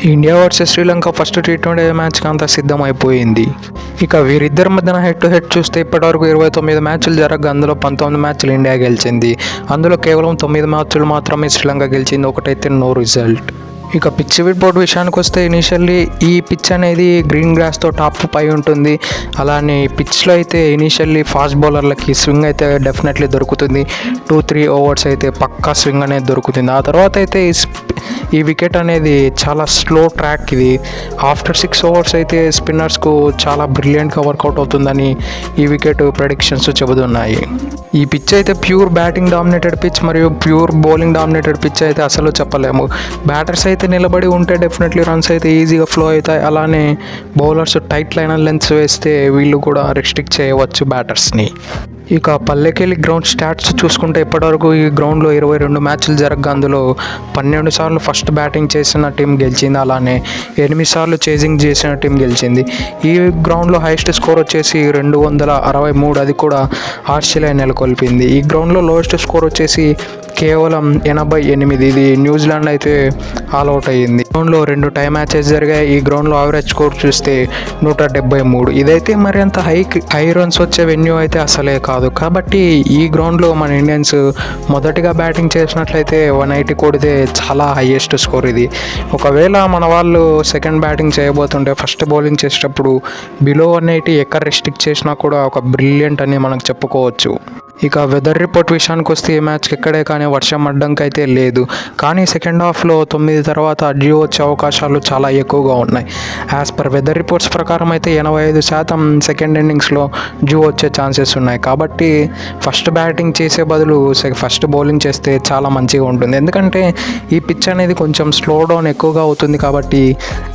India versus Sri Lanka first T20 మ్యాచ్కి అంతా సిద్ధమైపోయింది. ఇక వీరిద్దరి మధ్యన హెడ్ టు హెడ్ చూస్తే ఇప్పటివరకు 29 మ్యాచ్లు జరగగా అందులో 19 మ్యాచ్లు ఇండియా గెలిచింది. అందులో కేవలం 9 మ్యాచ్లు మాత్రమే శ్రీలంక గెలిచింది. ఒకటైతే నో రిజల్ట్. ఇక పిచ్ రిపోర్ట్ విషయానికి వస్తే ఇనీషియల్లీ ఈ పిచ్ అనేది గ్రీన్ గ్రాస్తో టాప్ పై ఉంటుంది. అలానే పిచ్లో అయితే ఇనీషియల్లీ ఫాస్ట్ బౌలర్లకి స్వింగ్ అయితే డెఫినెట్లీ దొరుకుతుంది. 2-3 ఓవర్స్ అయితే పక్కా స్వింగ్ అనేది దొరుకుతుంది. ఆ తర్వాత అయితే ఈ వికెట్ అనేది చాలా స్లో ట్రాక్. ఇది ఆఫ్టర్ 6 ఓవర్స్ అయితే స్పిన్నర్స్కు చాలా బ్రిలియంట్గా వర్కౌట్ అవుతుందని ఈ వికెట్ ప్రెడిక్షన్స్ చెబుతున్నాయి. ఈ పిచ్ అయితే ప్యూర్ బ్యాటింగ్ డామినేటెడ్ పిచ్ మరియు ప్యూర్ బౌలింగ్ డామినేటెడ్ పిచ్ అయితే అసలు చెప్పలేము. బ్యాటర్స్ అయితే నిలబడి ఉంటే డెఫినెట్లీ రన్స్ అయితే ఈజీగా ఫ్లో అవుతాయి. అలానే బౌలర్స్ టైట్ లైన్ లెంత్స్ వేస్తే వీళ్ళు కూడా రెస్ట్రిక్ట్ చేయవచ్చు బ్యాటర్స్ని. ఇక పల్లెకెళ్ళి గ్రౌండ్ స్టాట్స్ చూసుకుంటే ఇప్పటివరకు ఈ గ్రౌండ్లో 22 మ్యాచ్లు జరగగా అందులో 12 సార్లు ఫస్ట్ బ్యాటింగ్ చేసిన టీం గెలిచింది. అలానే 8 సార్లు చేజింగ్ చేసిన టీం గెలిచింది. ఈ గ్రౌండ్లో హైయెస్ట్ స్కోర్ వచ్చేసి 263, అది కూడా ఆస్ట్రేలియా నెలకొల్పింది. ఈ గ్రౌండ్లో లోయెస్ట్ స్కోర్ వచ్చేసి కేవలం 88, ఇది న్యూజిలాండ్ అయితే ఆల్అవుట్ అయ్యింది. గ్రౌండ్లో 2 టై మ్యాచెస్ జరిగాయి. ఈ గ్రౌండ్లో యావరేజ్ స్కోర్ చూస్తే 173. ఇదైతే మరి అంత హై రన్స్ వచ్చే వెన్యూ అయితే అసలే కాదు. కాబట్టి ఈ గ్రౌండ్లో మన ఇండియన్స్ మొదటిగా బ్యాటింగ్ చేసినట్లయితే 180 కొడితే చాలా హైయెస్ట్ స్కోర్ ఇది. ఒకవేళ మన వాళ్ళు సెకండ్ బ్యాటింగ్ చేయబోతుంటే ఫస్ట్ బౌలింగ్ చేసేటప్పుడు బిలో 180 ఎక్కడ రెస్ట్రిక్ట్ చేసినా కూడా ఒక బ్రిలియంట్ అని మనకు చెప్పుకోవచ్చు. ఇక వెదర్ రిపోర్ట్ విషయానికి వస్తే ఈ మ్యాచ్కి ఎక్కడే కానీ వర్షం అడ్డంకి అయితే లేదు. కానీ సెకండ్ హాఫ్లో 9 తర్వాత డ్యూ వచ్చే అవకాశాలు చాలా ఎక్కువగా ఉన్నాయి. యాజ్ పర్ వెదర్ రిపోర్ట్స్ ప్రకారం అయితే 85% సెకండ్ ఇన్నింగ్స్లో డ్యూ వచ్చే ఛాన్సెస్ ఉన్నాయి. కాబట్టి ఫస్ట్ బ్యాటింగ్ చేసే బదులు ఫస్ట్ బౌలింగ్ చేస్తే చాలా మంచిగా ఉంటుంది. ఎందుకంటే ఈ పిచ్ అనేది కొంచెం స్లో డౌన్ ఎక్కువగా అవుతుంది. కాబట్టి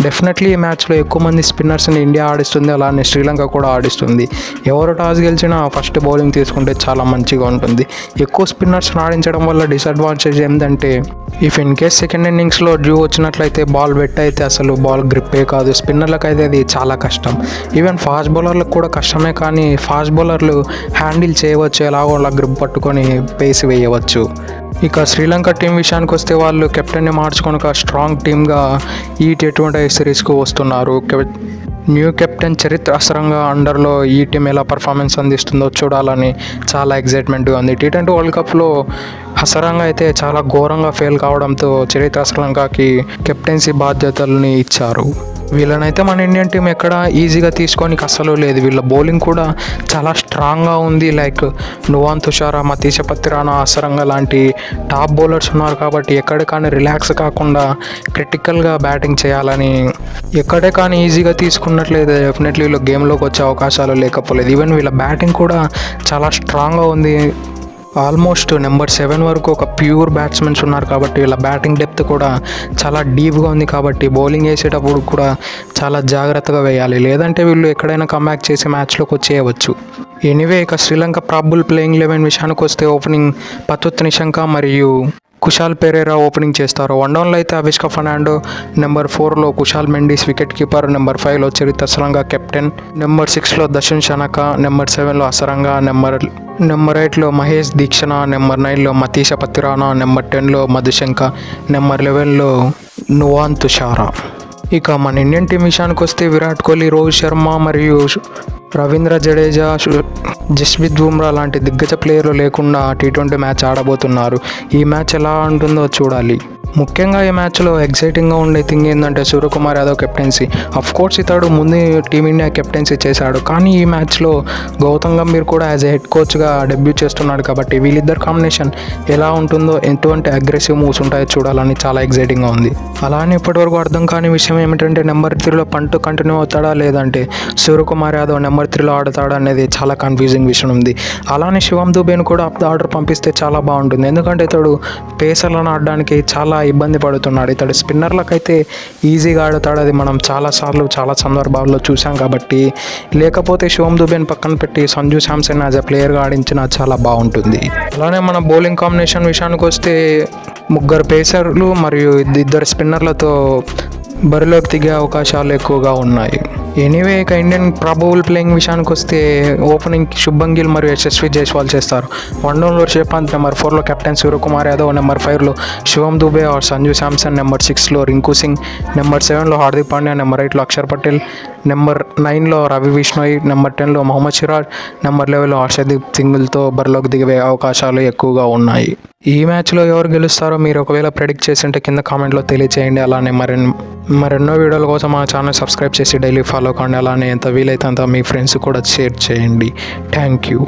డెఫినెట్లీ ఈ మ్యాచ్లో ఎక్కువ మంది స్పిన్నర్స్ని ఇండియా ఆడిస్తుంది. అలానే శ్రీలంక కూడా ఆడిస్తుంది. ఎవరు టాస్ గెలిచినా ఫస్ట్ బౌలింగ్ తీసుకుంటే చాలా మంచిగా ఉంటుంది. ఎక్కువ స్పిన్నర్స్ ఆడించడం వల్ల డిసడ్వాంటేజ్ ఏంటంటే ఇఫ్ ఇన్ కేస్ సెకండ్ ఇన్నింగ్స్లో డ్యూ వచ్చినట్లయితే బాల్ వెట్ అయితే అసలు బాల్ గ్రిప్పే కాదు. స్పిన్నర్లకు అయితే అది చాలా కష్టం. ఈవెన్ ఫాస్ట్ బౌలర్లకు కూడా కష్టమే. కానీ ఫాస్ట్ బౌలర్లు హ్యాండిల్ చేయవచ్చు, ఎలాగో అలా గ్రిప్ పట్టుకొని పేస్ వేయవచ్చు. ఇక శ్రీలంక టీం విషయానికి వస్తే వాళ్ళు కెప్టెన్ని మార్చుకొని ఒక స్ట్రాంగ్ టీమ్గా ఈ T20 సిరీస్కు వస్తున్నారు. న్యూ కెప్టెన్ చరిత్ర అసరంగా అండర్లో ఈ టీం ఎలా పర్ఫార్మెన్స్ అందిస్తుందో చూడాలని చాలా ఎగ్జైట్మెంట్గా ఉంది. T20 వరల్డ్ కప్లో హసరంగా అయితే చాలా ఘోరంగా ఫెయిల్ కావడంతో చరిత్ర శ్రీలంకకి కెప్టెన్సీ బాధ్యతల్ని ఇచ్చారు. వీళ్ళనైతే మన ఇండియన్ టీం ఎక్కడ ఈజీగా తీసుకోనికి అస్సలు లేదు. వీళ్ళ బౌలింగ్ కూడా చాలా స్ట్రాంగ్గా ఉంది. లైక్ నువాన్ తుషారా, మతీష పత్తిరానా, అసరంగా లాంటి టాప్ బౌలర్స్ ఉన్నారు. కాబట్టి ఎక్కడే కానీ రిలాక్స్ కాకుండా క్రిటికల్గా బ్యాటింగ్ చేయాలని ఎక్కడే కానీ ఈజీగా తీసుకున్నట్లయితే డెఫినెట్లీ వీళ్ళు గేమ్లోకి వచ్చే అవకాశాలు లేకపోలేదు. ఈవెన్ వీళ్ళ బ్యాటింగ్ కూడా చాలా స్ట్రాంగ్గా ఉంది. ఆల్మోస్ట్ నెంబర్ 7 వరకు ఒక ప్యూర్ బ్యాట్స్మెన్స్ ఉన్నారు. కాబట్టి వీళ్ళ బ్యాటింగ్ డెప్త్ కూడా చాలా డీప్గా ఉంది. కాబట్టి బౌలింగ్ వేసేటప్పుడు కూడా చాలా జాగ్రత్తగా వేయాలి. లేదంటే వీళ్ళు ఎక్కడైనా కమ్బ్యాక్ చేసి మ్యాచ్లోకి వచ్చేయవచ్చు. ఎనీవే, ఇక శ్రీలంక ప్రాబుల్ ప్లేయింగ్ 11 విషయానికి వస్తే ఓపెనింగ్ పతుత్ నిషంక మరియు కుశాల్ పెరేరా ఓపెనింగ్ చేస్తారు. వన్డౌన్లో అయితే అవిష్కా ఫెర్నాండో, నెంబర్ 4లో Kusal Mendis wicket keeper, number 5లో చరిత్ర శ్రీలంక కెప్టెన్, నెంబర్ 6లో దర్శన్ షనక, నెంబర్ 7లో అసరంగా, నెంబర్ 8లో మహేష్ దీక్షణ, నెంబర్ 9లో మతీష పత్తిరానా, నెంబర్ 10లో మధుశంక, నెంబర్ 11లో నువాన్ తుషారా. ఇక మన ఇండియన్ టీం విషయానికి వస్తే విరాట్ కోహ్లీ, రోహిత్ శర్మ మరియు రవీంద్ర జడేజా, జస్ప్రీత్ బుమ్రా లాంటి దిగ్గజ ప్లేయర్లు లేకుండా T20 మ్యాచ్ ఆడబోతున్నారు. ఈ మ్యాచ్ ఎలా ఉంటుందో చూడాలి. ముఖ్యంగా ఈ మ్యాచ్లో ఎగ్జైటింగ్గా ఉండే థింగ్ ఏంటంటే సూర్యకుమార్ యాదవ్ కెప్టెన్సీ. అఫ్కోర్స్ ఇతడు ముందు టీమిండియా కెప్టెన్సీ చేశాడు. కానీ ఈ మ్యాచ్లో గౌతమ్ గంభీర్ కూడా యాజ్ ఎ హెడ్ కోచ్గా డెబ్యూ చేస్తున్నాడు. కాబట్టి వీళ్ళిద్దరు కాంబినేషన్ ఎలా ఉంటుందో, ఎటువంటి అగ్రెసివ్ మూవ్స్ ఉంటాయో చూడాలని చాలా ఎగ్జైటింగ్గా ఉంది. అలానే ఇప్పటివరకు అర్థం కాని విషయం ఏమిటంటే నెంబర్ 3లో పంట్ కంటిన్యూ అవుతాడా లేదంటే సూర్యకుమార్ యాదవ్ నెంబర్ 3లో ఆడతాడా అనేది చాలా కన్ఫ్యూజింగ్ విషయం ఉంది. అలానే శివం దుబేను కూడా అప్ ద ఆర్డర్ పంపిస్తే చాలా బాగుంటుంది. ఎందుకంటే ఇతడు పేసర్లను ఆడడానికి చాలా ఇబ్బంది పడుతున్నాడు. ఇతడు స్పిన్నర్లకైతే ఈజీగా ఆడతాడు. అది మనం చాలాసార్లు చాలా సందర్భాల్లో చూసాం. కాబట్టి లేకపోతే శివం దుబేని పక్కన పెట్టి సంజు శాంసన్ యాజ్ ఎ ప్లేయర్గా ఆడించినా చాలా బాగుంటుంది. అలానే మన బౌలింగ్ కాంబినేషన్ విషయానికి వస్తే 3 పేసర్లు మరియు 2 స్పిన్నర్లతో బరిలోకి దిగే అవకాశాలు ఎక్కువగా ఉన్నాయి. ఎనీవే ఇక ఇండియన్ ప్రాబబుల్ ప్లేయింగ్ విషయానికి వస్తే ఓపెనింగ్ శుభ్మన్ గిల్ మరియు యశస్వి జైస్వాల్ చేస్తారు. వన్డౌన్లో రిషబ్ పంత్, నెంబర్ 4లో కెప్టెన్ సూర్యకుమార్ యాదవ్, నెంబర్ 5లో శివం దుబే ఆర్ సంజు శాంసన్, నెంబర్ 6లో రింకు సింగ్, నెంబర్ 7లో హార్దిక్ పాండ్యా, నెంబర్ 8లో అక్షర్ పటేల్, నెంబర్ 9లో రవి బిష్ణోయ్, నెంబర్ 10లో మొహమ్మద్ సిరాజ్, నెంబర్ 11లో హర్షదీప్ సింగ్లతో బరిలోకి దిగే అవకాశాలు ఎక్కువగా ఉన్నాయి. ఈ మ్యాచ్లో ఎవరు గెలుస్తారో మీరు ఒకవేళ ప్రెడిక్ట్ చేసింటే కింద కామెంట్లో తెలియచేయండి. అలానే మరెన్నో వీడియోల కోసం మా ఛానల్ సబ్స్క్రైబ్ చేసి డైలీ ఫాలో కండి. అలానే ఎంత వీలైతే అంత మీ ఫ్రెండ్స్ కూడా షేర్ చేయండి. Thank you.